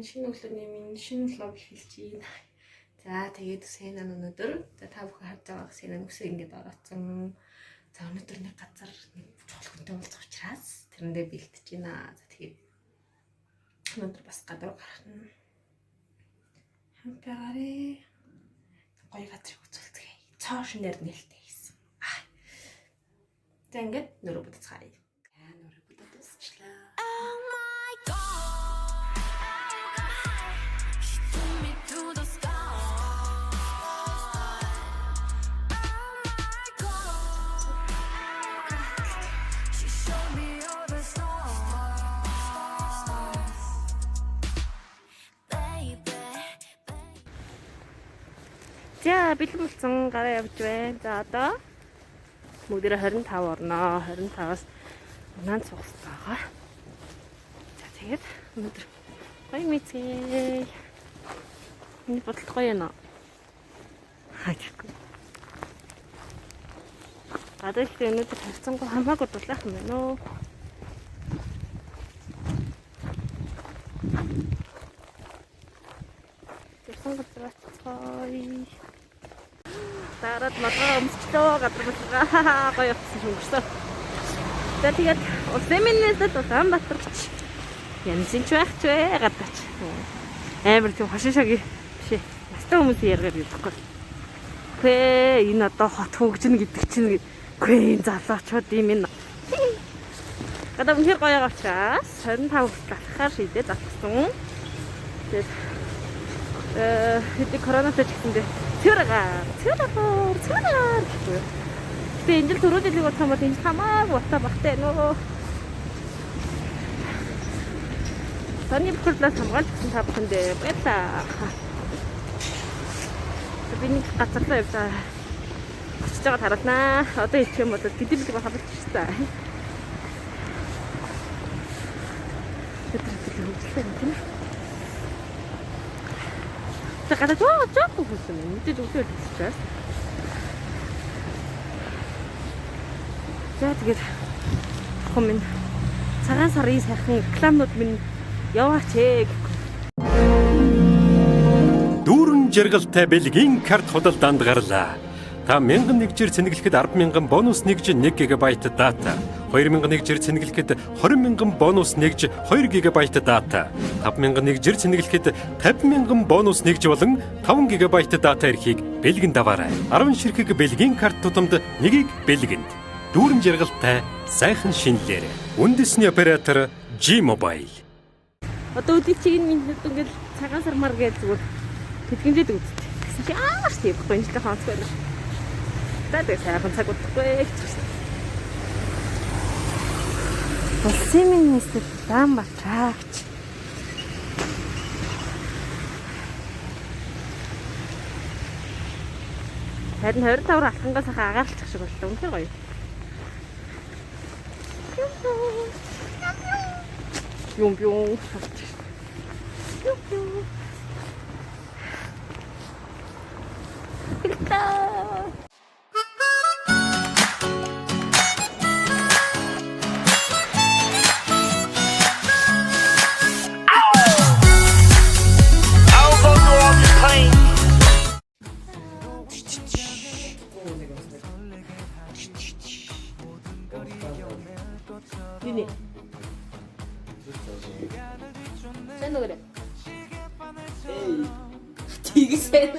шинэ өглөөний шинэ влог эхэлж байна. За тэгээд Сена өнөөдөр та бүхэн харж байгаа Сена нүсээ ингээд ороцсон. За өнөөдөр нэг газар нэг чухал хүнтэй уулзах учраас тэрэндээ бэлтэж байна. За тэгээд өнөөдөр бас гадар гарахна. Хамтаараа гоё газар үзүүлцгээе. Цоо шинээр нээлттэй хийсэн. За ингээд нөрөө бүтцгаая. Нөрөө бүтцчлээ. За бэлэн болсон гараа явж байна. За одоо бүгдээ 25 орноо. 25-аас унаан цугс байгаа. За тэгээд өнөөдөр гоё мэцээ. Миний бодлого гоё юм аа. Гадаа ихтэй өнөөдөр тавцсангүй хамаагүй дулаах юм байна уу? Тэрсэн газраас цай. Дараад матгаа өмсчлөө гадар матгаа гоё явсан өнгөрсөн. За тэгээд Улсминэсд Улаанбаатар гэж янзын ч байх ч вэ гадаач. Амар тийм хошишоги биш. Настай хүмүүс ярьгаар юухгүй. Хөө энэ одоо хот хөгжин гэдэг чинь хөө энэ залуучууд юм энэ. Гадаа үнээр гоё авчраас 25 хүртэл алхахаар шийдээд алхсан. Тэгээд хэдий коронавирус гэсэндээ цэвэргаар гэхгүй. Гэтэ энэ жил түрүү жилиг бодох юм бол энэ хамаагүй утаа багтай нөө. Таны бүхэлдээ хамгаалж гэсэн та бүхэндээ баярлалаа. Би нэг газар руу явж байгаа. Очиж байгаа харуулнаа. Одоо ирэх юм бол гэдэвлэг хавлж шээ. Тэтгэл хөвчлээ тийм. Гадаа жоо хүсэн юм. Мэдээж өглөө хэлчихсэн. За тэгээд комент цагаан сарын сайхан рекламууд минь яваач ээ. Дүүрэн жаргалтай Бэлгийн карт худалдаанд гарлаа. Та 1001 жир цэнэглэхэд 10,000 бонус нэгж 1 ГБ дата. 2001 жир цэнэглэхэд 20,000 бонус нэгж 2 ГБ дата. 5,001 жир цэнэглэхэд 50,000 бонус нэгж болон 5 ГБ дата эрхийг бэлгэнд аваарай. 10 ширхэг Бэлгийн карт тутамд нэгийг бэлгэнд. Дүүрэн жаргалтай сайхан шинэлээр. Үндэсний оператор G-Mobile. Одоо өдөө чиг минут ингээд цагаан сармар гэж зүгээр тэтгэмжэд үзтээ. Гэсэн чи ааш тийхгүй энэ л хаанц байна. Тэд сайхан цаг удахгүй гэж байна. Улсминэсд Улаанбаатарч. Харин 25 алхангаас хаа агаарч шиг боллоо. Үнэхээр гоё. Юм. Ini. Sen de öyle. Sen.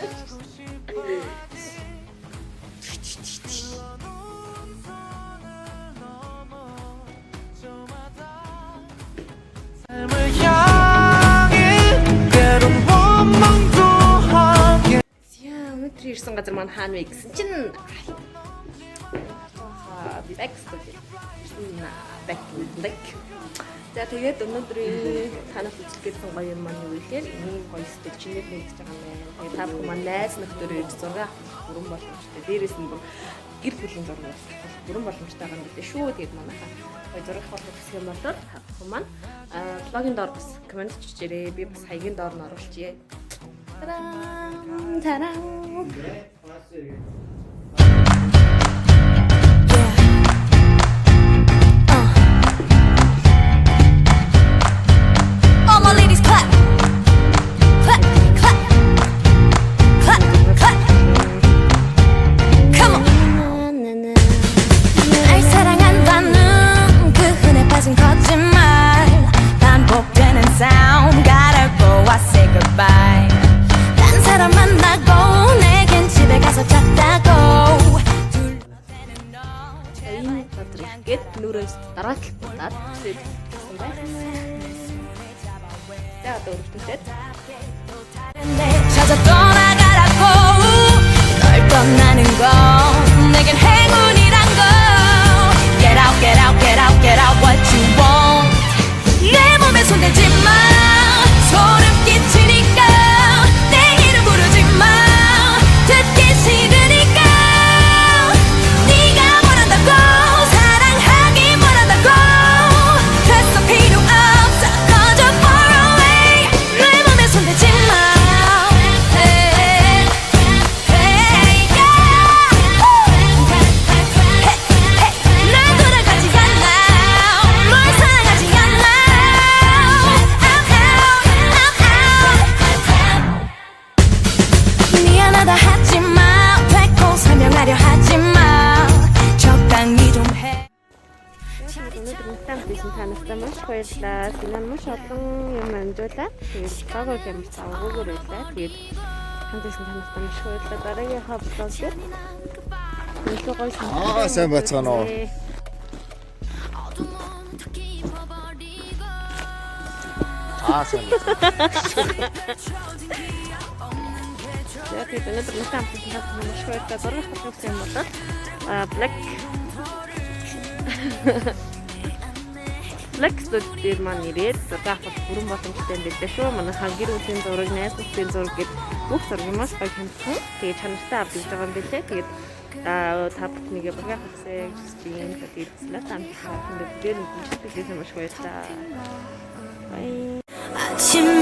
Өнөөдөр ирсэн газар маань хаана вэ гэсэн чинь бэк. За тэгээд өнөөдрийн танах үзлэгээсэн гоё юм маань юу вэ? Ийм гоё сэтг чинээр нэгж байгаа юм байна. Тэгээд та бүхэн маань найз нөхдөөр ирж зураг авах бүрэн боломжтой. Дээрээс нь гэр бүлийн зураг авах бүрэн боломжтой байгаа юм гэдэг шүү. Тэгээд манайхаа гоё зураг авах гэсэн юм бол та бүхэн маань блогийн доор бас коммент хийжээрэй. Би бас хаягийн доор нь оруулчихъя. Тарам. All my ladies clap. өөрөөс дараалалдаад тэгээд за одоо үргэлжлүүлээд 찾아 떠나가라고 널 떠나는 건 내겐 행운이란 거 Get out get out get out get out what you want 내 몸에 손대지 마 소름 끼치니까 내 이름 부르지 마 듣기 싫으니까 네가 원한다고 사랑하기 원한다고 됐어 필요 없어 꺼져 far away 내 몸에 손대지 마 난 돌아가지 않아 널 사랑하지 않아 미안하다 하지마 되고 설명하려 하지마 적당히 좀해 өнөөдөр мутан хийсэн танастай маш баярлалаа. Синан маш олон юм амжуулаа. Тэгээд багуу ямар цаагуугаар байлаа. Тэгээд хамт хийсэн танастай маш баярлалаа. Дараагийн хавцаас илүү гоё Аа, сайн байцгаана уу. Сайн. Тэгээд өнөөдөр мутан хийсэн танастай маш баярлалаа. Дараагийн хавцаас юм болоод Black Studio дээр маань ирээд заах бүрэн боломжтой юм билээ шүү. Манай гэр бүлийн зураг, найз нөхдөд зураг гэдэг бүх зургийг маш гоё хэмжсэн. Тэгээд чанартай авч ирж байгаа юм билээ. Тэгээд та бүхнийг багах хэсэг тийм тэгээд латан хаа гэдэг дээр нь маш гоё та. Бай. 아침